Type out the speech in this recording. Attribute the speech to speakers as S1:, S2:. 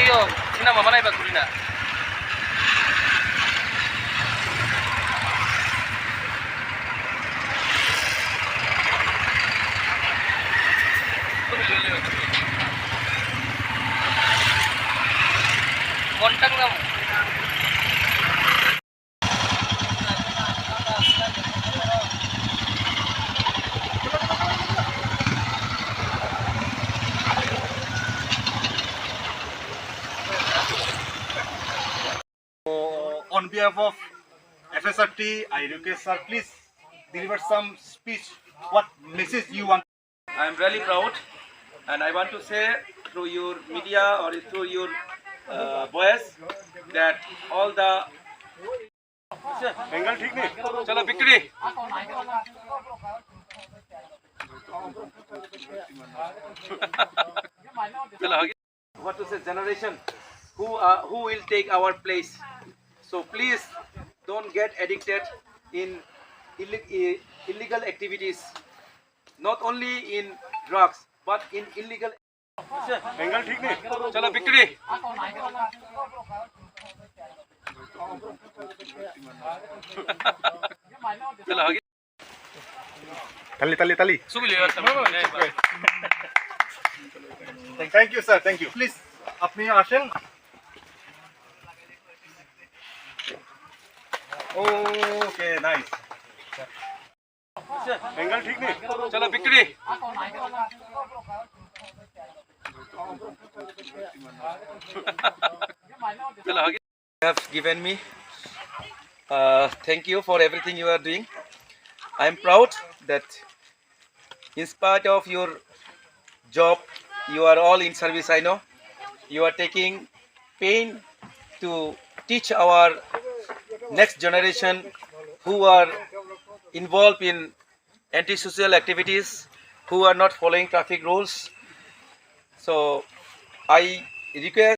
S1: cinema mana iba kurina. Montang kamu.
S2: On behalf of FSRT, I request sir, please deliver some speech. What message you want?
S1: I am really proud, and I want to say through your media or through your voice that all the
S2: Bengal ठीक नहीं?
S1: चलो बिक्री चलो आगे what to say generation who will take our place, so please don't get addicted in illegal activities, not only in drugs but in illegal
S2: Bengal ठीक नहीं?
S1: चलो बिक्री चलो आगे
S2: Tali. Thank you, sir. Thank you. Please, अपनी आसन. Okay, nice. Bengal ठीक नहीं?
S1: चलो बिक्री चलो आगे have given me thank you for everything you are doing. I am proud that in spite of your job you are all in service. I know you are taking pain to teach our next generation who are involved in antisocial activities, who are not following traffic rules. So I request